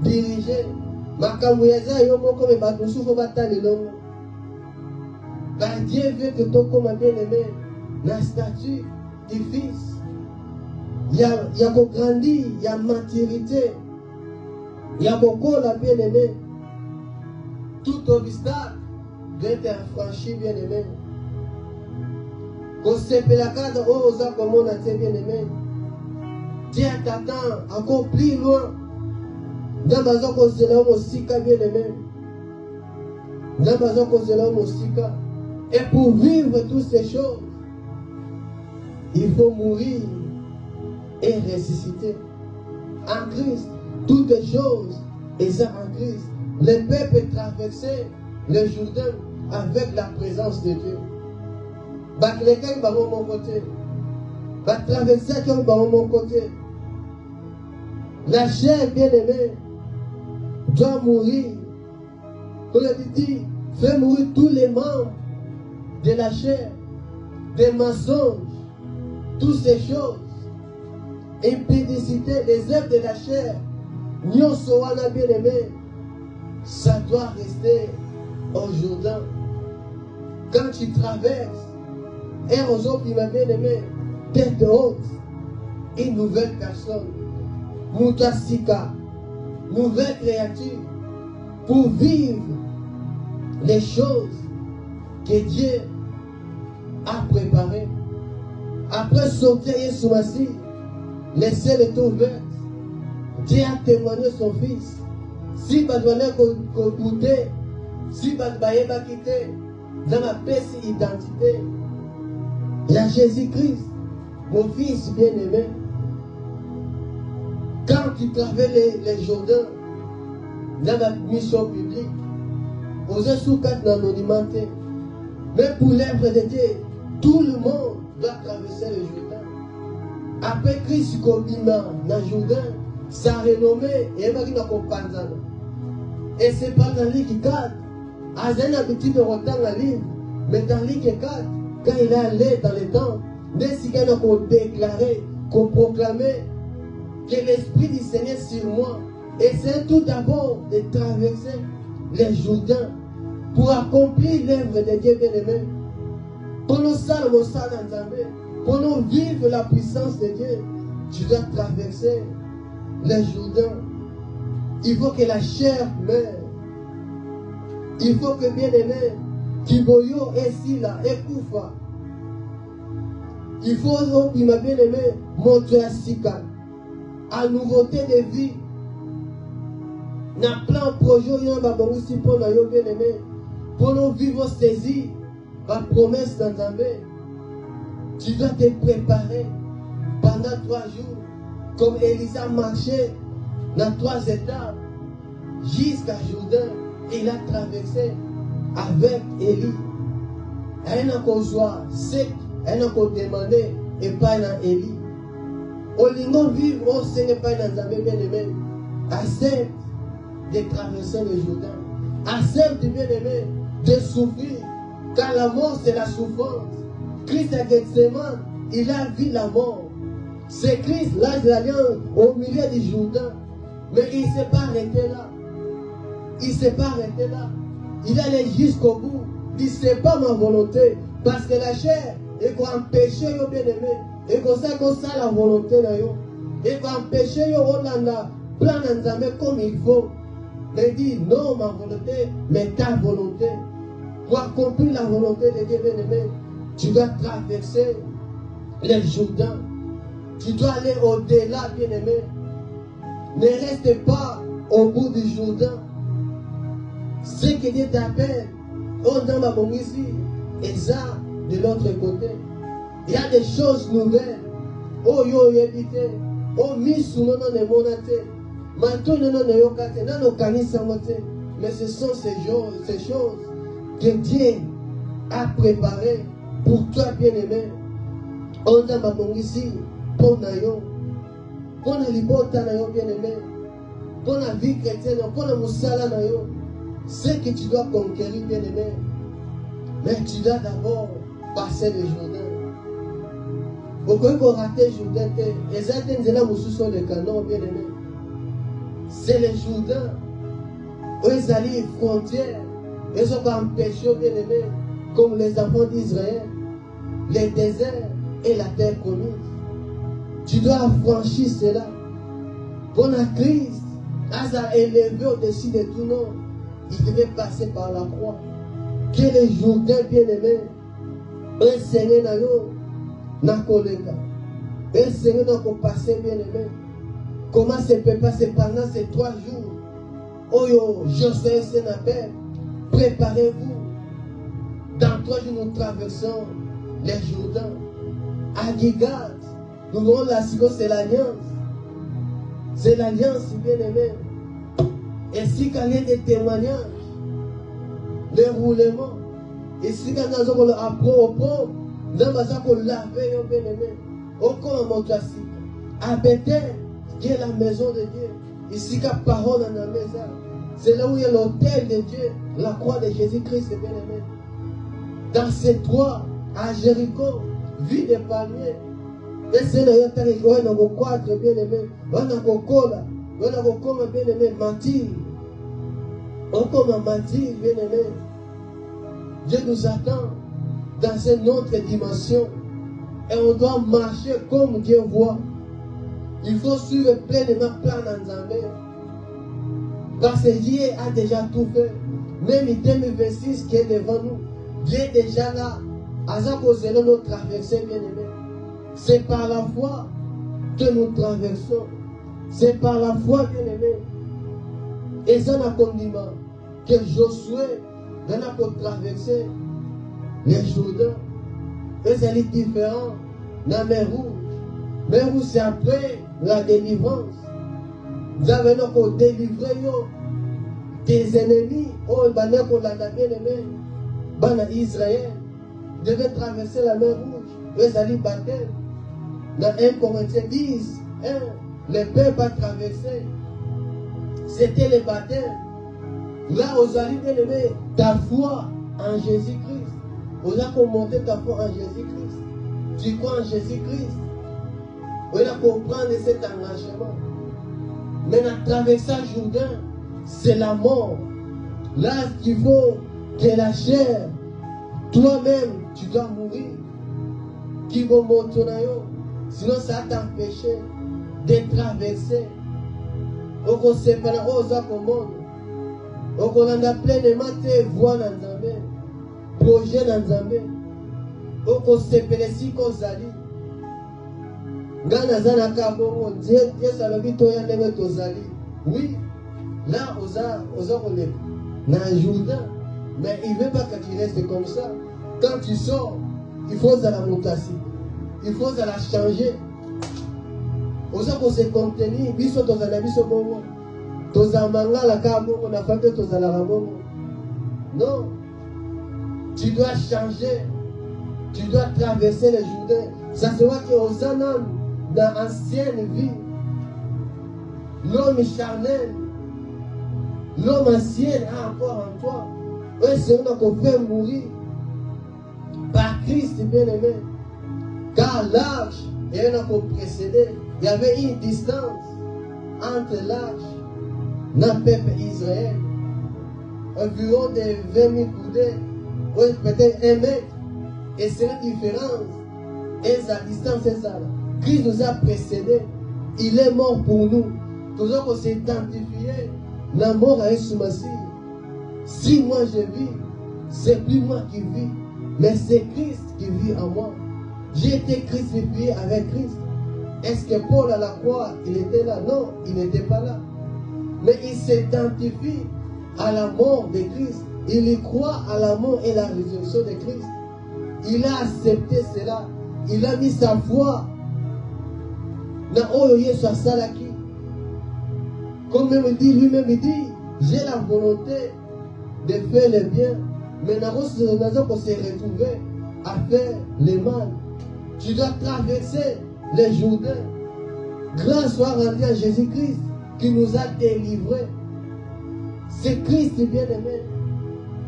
dirigé. Dieu veut que toi, comme bien aimé, la statue du Fils, il y a grandi, il y a maturité. Il y a beaucoup la bien-aimé. Tout obstacle doit être franchi, bien-aimé. Qu'on se fait la carte, oh, comme on a été bien-aimé. Dieu t'attend encore plus loin. Dans ma zone, qu'on se l'a aussi, bien-aimé. Dans ma zone, qu'on se l'a aussi. Et pour vivre toutes ces choses, il faut mourir et ressusciter. En Christ. Toutes les choses, et ça en Christ. Le peuple traversait le Jourdain avec la présence de Dieu. Quelqu'un va mon côté. Va traverser quelqu'un va mon côté. La chair bien-aimée doit mourir. Comme il dit, fais mourir tous les membres de la chair, des mensonges, toutes ces choses. Impudicité, les œuvres de la chair. Nous sommes bien-aimés, ça doit rester au Jourdain. Quand tu traverses, et aux autres, il m'a bien-aimé, tête haute, une nouvelle personne, Moutasika, nouvelle créature, pour vivre les choses que Dieu a préparées. Après sortir Yeshua, laisser les tours ouverts. Dieu a témoigné son fils. Si vous doit goûter, si vous doit quitter, dans ma pièce identité, il y a Jésus-Christ, mon fils bien-aimé. Quand tu traverses les Jourdains, dans la mission publique, aux sous quatre anonymités, mais pour l'œuvre de Dieu, tout le monde doit traverser le Jourdain. Après Christ, comme il m'a dans le Jourdain, sa renommée et il va dire et c'est pas dans l'île qui cadre. À une habitude de retard dans l'île, mais dans l'île qui cadre, quand il est allé dans les temps, dès qu'il a déclaré, qu'on proclamait que l'Esprit du Seigneur sur moi, et c'est tout d'abord de traverser les Jourdains pour accomplir l'œuvre de Dieu bien-aimé. Pour nous salves, pour nous vivre la puissance de Dieu, tu dois traverser les Jourdains. Il faut que la chair meure. Il faut que bien-aimé, Kiboyo est ici là, et Koufa. Il faut que ma bien-aimé, montrer à Sika, à nouveauté de vie. N'a plein projet, il y a un aussi pour nous bien-aimé, pour nous vivre saisi, ma promesse dans Zambé. Tu dois te préparer pendant 3 jours, comme Élisa marchait dans 3 étapes, jusqu'à Jourdain, il a traversé avec Élie. Elle n'a qu'au soir sec, elle n'a qu'au demander, et pas dans Élie. Au lingon vivre, on ne sait pas dans Zambé bien-aimé. Accepte de traverser le Jourdain. Accepte bien-aimé de souffrir, car la mort c'est la souffrance. Christ à Gethsemane, il a vu la mort. C'est Christ, l'âge de l'alliance, au milieu du Jourdain. Mais il ne s'est pas arrêté là. Il ne s'est pas arrêté là. Il allait jusqu'au bout. Il dit, ce n'est pas ma volonté. Parce que la chair, et qu'on empêche, bien-aimé. Et qu'on sait la volonté. Et qu'on empêche, on a plein d'enzames comme il faut. Mais il dit, non, ma volonté, mais ta volonté. Pour accomplir la volonté de Dieu, bien-aimé, tu dois traverser les Jourdains. Tu dois aller au-delà, bien-aimé. Ne reste pas au bout du Jourdain. Ce que Dieu t'appelle, on a ma ici, et ça, de l'autre côté. Il y a des choses nouvelles. Oh, yo, évité. Oh, mis sous mon nom de monate. Maintenant, non, non, yokate. Non, non, kanisa mote. Mais ce sont ces choses que Dieu a préparées pour toi, bien-aimé. On a ma ici, pour Nayo. Pour la liberté, bien-aimé. Pour la vie chrétienne, pour la moussala, Nayo. C'est que tu dois conquérir, bien-aimé. Mais tu dois d'abord passer le Jourdain. Pourquoi qu'on rate le Jourdain? Les Athènes, là, nous sommes les canons, bien-aimé. C'est le Jourdain. Où ils allaient les frontières. Ils sont pas empêchés, bien-aimé, comme les enfants d'Israël. Les déserts et la terre promise. Tu dois franchir cela. Pour la Christ, a élevé au-dessus de tout nom. Il devait passer par la croix. Que les Jourdains bien-aimés, un Seigneur n'a kolega, un Seigneur n'a passé bien-aimé. Comment ça peut passer pendant ces 3 jours? Oh yo, Josué Sénabel, préparez-vous. Dans 3 jours, nous traversons les Jourdains. À Gilgal, nous verrons la Sigo, c'est l'alliance. C'est l'alliance, bien-aimé. Et si il y a des témoignages, les roulements, et si il y a des approbes, nous allons laver, bien-aimé. Au corps, mon classique. À Bethel, qui est la maison de Dieu. Ici, il y a parole dans la maison. C'est là où il y a l'autel de Dieu, la croix de Jésus-Christ, bien-aimé. Dans ces 3, à Jéricho, vie de palmiers. Et c'est là où il y a 4, bien-aimé. On a cola. On a comme bien-aimé, mentir. On comme mentir, bien-aimé. Dieu nous attend dans une autre dimension. Et on doit marcher comme Dieu voit. Il faut suivre pleinement le plan d'Anzambé. Parce que Dieu a déjà tout fait. Même 2026 qui est devant nous. Dieu est déjà là. À ça que nous allons traverser, bien-aimé. C'est par la foi que nous traversons. C'est par la foi, bien-aimé. Et ça n'a condiment que Josué n'a pas traversé les Jourdains. Et c'est différent dans la mer Rouge. Mer Rouge, c'est après la délivrance. Nous avons délivré tes ennemis. Oh, qu'on l'a bien-aimé. Bana Israël devait traverser la mer Rouge. Et ça dit baptême. Dans 1 Corinthiens 10, le peuple a traversé. C'était le baptême. Là, aux alliés bien-aimés, ta foi en Jésus-Christ. On a commenté ta foi en Jésus-Christ. Tu crois en Jésus-Christ. On a comprendre cet engagement. Mais la traversée Jourdain, c'est la mort. Là, il faut que la chair, toi-même, tu dois mourir. Qui va monter. Sinon, ça t'empêche de traverser. Donc, on sait pas comment. Donc, on a pleinement tes voix dans Nzambe, projet dans Nzambe. Donc, on sait pas si qu'on s'allie. Oui, là, on est dans un Jourdain. Mais il ne veut pas que tu restes comme ça. Quand tu sors, il faut la mutation. Il faut la changer. On se contenir. Biso tozala biso bongo. Tozamanga la kabongo na fate tozala rabongo. Non. Tu dois changer. Tu dois traverser les Jourdains. Ça se voit qu'aux âmes dans l'ancienne vie, l'homme charnel, l'homme ancien a encore en toi. Et c'est on a qu'on fait mourir par Christ bien-aimé. Car l'arche et on a qu'on précédé. Il y avait une distance entre l'arche et le peuple Israël. Environ de 20 000 coudées, ou peut-être 1 mètre. Et c'est la différence. Et sa distance est ça. Christ nous a précédés. Il est mort pour nous. Nous avons s'identifié. La mort à Jésus Messie. Si moi je vis, c'est plus moi qui vis, mais c'est Christ qui vit en moi. J'ai été crucifié avec Christ. Est-ce que Paul à la croix, il était là? Non, il n'était pas là. Mais il s'identifie à la mort de Christ. Il y croit à la mort et la résurrection de Christ. Il a accepté cela. Il a mis sa foi dans Oyoye Salaki. Comme lui-même il dit, j'ai la volonté de faire le bien, mais nous avons se retrouver à faire le mal. Tu dois traverser les Jourdains. Grâce soit rendue à Jésus-Christ qui nous a délivrés. C'est Christ bien-aimé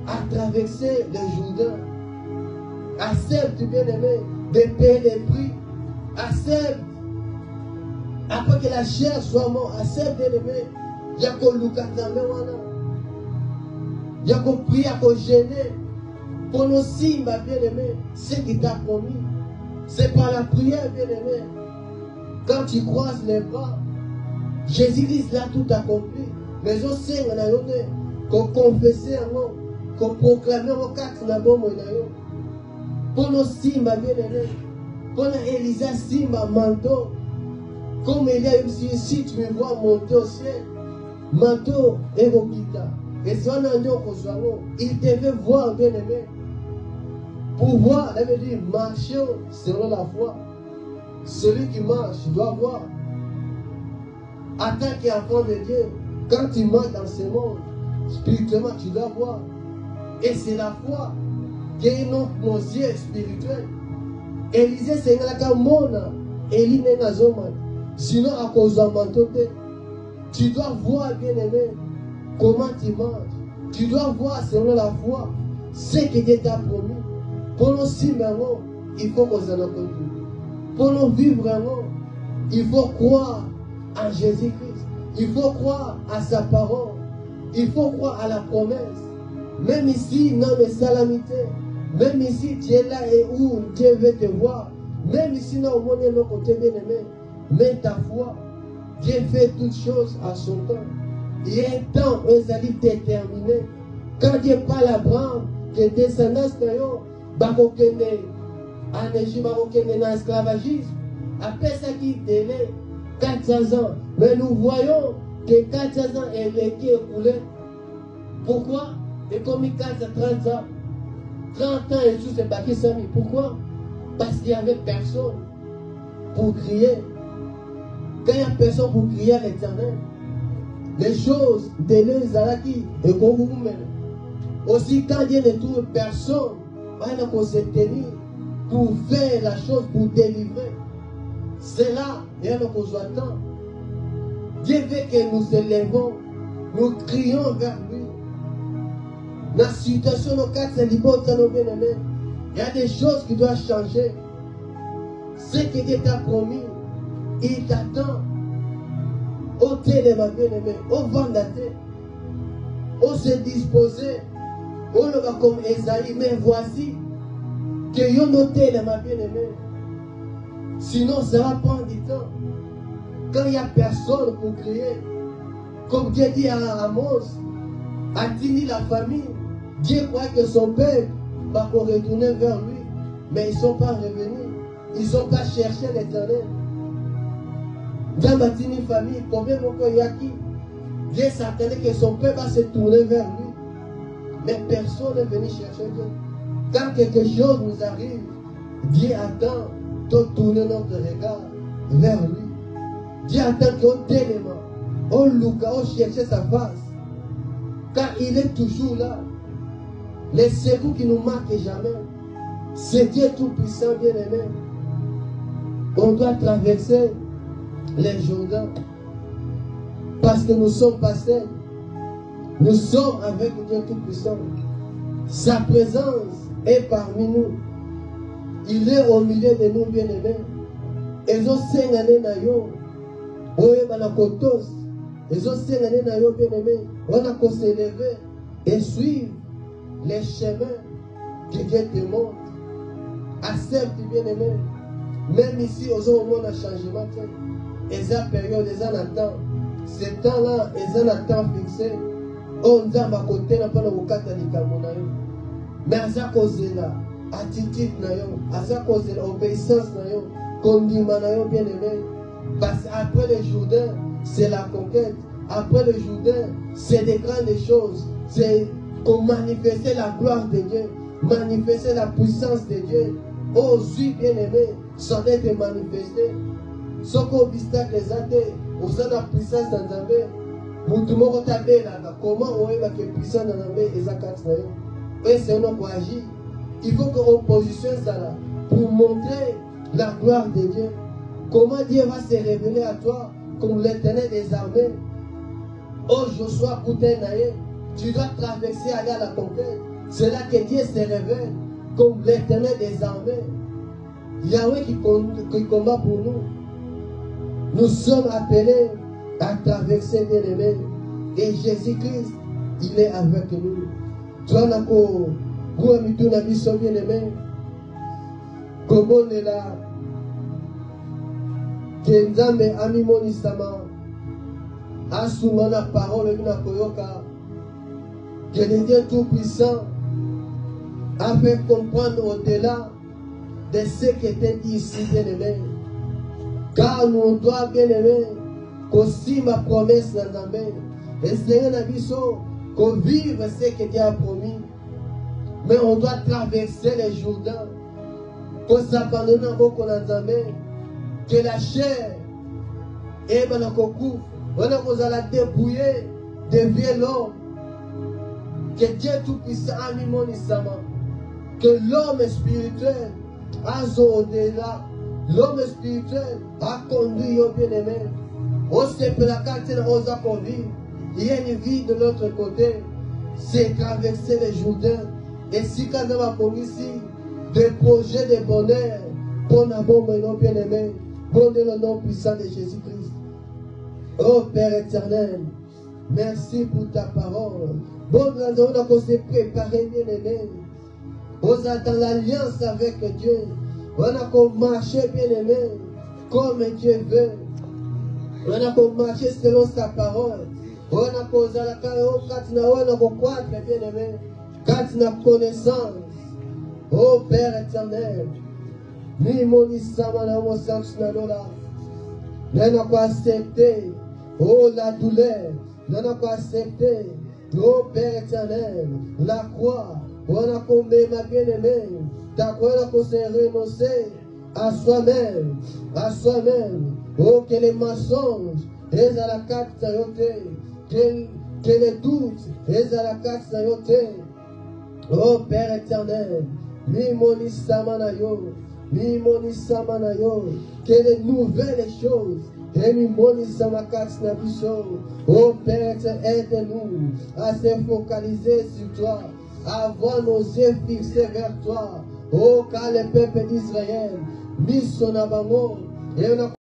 a traversé les Jourdains. Accepte bien-aimé de payer les prix. Accepte. Après que la chair soit morte, accepte bien-aimé. Il y a qu'on loukatame wana. Il y a qu'on prie, il y a qu'on gêner. Pour nos signes, bien-aimé, ce qui t'a promis. C'est par la prière, bien-aimé. Quand tu croises les bras, Jésus-Christ l'a tout accompli. Mais on sait qu'on confesse un mot, qu'on proclame un quatre na bon monayo. Pour nos signes, bien-aimé. Pour Élisa Simba manteau. Comme il y a aussi, si tu me vois monter au ciel, manteau et Rokita. Et si on a un il devait voir, bien-aimé. Pour voir, elle veut dire marcher selon la foi. Celui qui marche, il doit voir. En tant qu'enfant de Dieu, quand tu marches dans ce monde, spirituellement, tu dois voir. Et c'est la foi qui est nos yeux spirituels. Élisée, c'est un mona. Élie n'est pas un. Sinon, à cause d'un manteau, tu dois voir, bien-aimé, comment tu marches. Tu dois voir selon la foi ce que Dieu t'a promis. Pour nous si vraiment, il faut qu'on s'en accorde. Pour nous vivre vraiment, il faut croire en Jésus-Christ. Il faut croire à sa parole. Il faut croire à la promesse. Même ici, non mais salamité. Même ici, tu es là et où Dieu veut te voir. Même ici, non, au monde est le côté bien-aimé. Mais ta foi, Dieu fait toutes choses à son temps. Il y a un temps où ça dit déterminé. Quand Dieu parle à Abraham, que descendance bakokende en Égypte, bakokende dans l'esclavagisme. Après ça qui délai 400 ans, Mais nous voyons que 400 ans est écoulé. Pourquoi? Et comme il 30 ans, 30 ans et tout s'est bâti sans lui. Pourquoi? Parce qu'il n'y avait personne pour crier. Quand il n'y a personne pour crier à l'Éternel, les choses de l'Ezalaki et qu'on vous mène. Aussi, quand Dieu ne trouve personne, il faut se tenir pour faire la chose, pour délivrer. C'est là, il y a qu'on attend. Dieu veut que nous élevons, nous crions vers lui. Dans la situation, nos quatre célibats, il y a des choses qui doivent changer. Ce que Dieu t'a promis, il t'attend. Au télé, ma bien-aimée, au vendaté, au se disposer, au le va comme Esaïe, mais voici que yon noté, ma bien-aimée. Sinon, ça va prendre du temps. Quand il n'y a personne pour crier, comme Dieu dit à Amos, à Tini, la famille, Dieu croit que son peuple va retourner vers lui, mais ils ne sont pas revenus. Ils n'ont pas cherché l'Éternel. Dans ma Tini famille, combien de y a qui Dieu s'attendait que son peuple va se tourner vers lui, mais personne n'est venu chercher Dieu. Quand quelque chose nous arrive, Dieu attend de tourner notre regard vers lui. Dieu attend qu'on télément, on louka, on cherche sa face. Car il est toujours là. Les secours qui nous manquent jamais. C'est Dieu tout-puissant, bien-aimé. On doit traverser les Jourdains. Parce que nous sommes passés. Nous sommes avec Dieu tout-puissant. Sa présence est parmi nous. Il est au milieu de nous, bien-aimés. Ils ont 5 années na yo. Oye banakotos. Ils ont 5 années na yo, bien-aimés. On a qu'à s'élever et suivre les chemins que Dieu te montre. Accepte, bien-aimé. Même ici, aux hommes, on a changement. Ils ont période, ils en attendent. Ce temps-là, ils en attendent fixé. On dit à ma côté, on n'a pas le boucata de Kamonayo. Mais à ça cause là, attitude nayo, à ça cause là, obéissance nayo, condiment nayo, bien-aimé. Parce qu'après le Jourdain, c'est la conquête. Après le Jourdain, c'est des grandes choses. C'est pour manifester la gloire de Dieu, manifester la puissance de Dieu. Aux yeux bien-aimés, ça doit être manifesté. Ce qu'obstacle les athées, vous avez la puissance dans Zambé. Vous tout le monde là, comment on est la puissance dans Zambé et Zakat Nayo. Et c'est un homme pour agir. Il faut qu'on positionne ça là pour montrer la gloire de Dieu. Comment Dieu va se révéler à toi comme l'Éternel des armées. Oh Joshua Koutenaye, tu dois traverser, aller à la conquête. C'est là que Dieu se révèle comme l'Éternel des armées. Yahweh qui combat pour nous. Nous sommes appelés à traverser, bien-aimés. Et Jésus-Christ, il est avec nous. Toi, Nako, Gouamitou, Nabiso, bien-aimé. Comme on est là. Kenzambe, Amimoni Sama. Asumana, parole, Nakoyoka. Que le Dieu Tout-Puissant a fait comprendre au-delà de ce qui était dit ici, bien-aimé. Car nous doit, bien-aimé, qu'aussi ma promesse dans Zambé. Et Seigneur Nabiso, qu'on vive ce que Dieu a promis. Mais on doit traverser les Jourdains. Qu'on s'abandonne à beaucoup dans Zambé. Que la chair, et ben qu'on couvre, on a la débrouiller, devient l'homme. Que Dieu Tout-Puissant a mis mon Isama. Que l'homme spirituel a au-delà. L'homme spirituel a conduit au bien-aimé. On sait que la carte on a conduit. Il y a une vie de l'autre côté. C'est traverser les Jourdains. Et si quand on a commis ici des projets de bonheur, bon amour, mon bien-aimé, bon est le nom puissant de Jésus-Christ. Oh Père éternel, merci pour ta parole. Bon, on a qu'on s'est préparé, bien-aimé. On attend l'alliance avec Dieu. On a qu'on marche, bien-aimé, comme Dieu veut. On a qu'on marche selon sa parole. On a qu'on croître, bien-aimé. Quand tu as connaissance, oh Père éternel, ni mon Isama, mon Samsonalola, on a qu'on accepter Oh, la douleur, nous n'avons pas accepté. Oh, Père éternel, la croix, on a commis ma bien-aimée. Ta croix, on a renoncé à soi-même, à soi-même. Oh, que les mensonges, et à la carte que les doutes, et à la carte oh, Père éternel, mi moni samanayo, que les nouvelles choses, et mi moni samakats nabiso. Oh, Père éternel, aide-nous à se focaliser sur toi, à avoir nos yeux fixés vers toi. Oh, car le peuple d'Israël, mis son abandon, et on a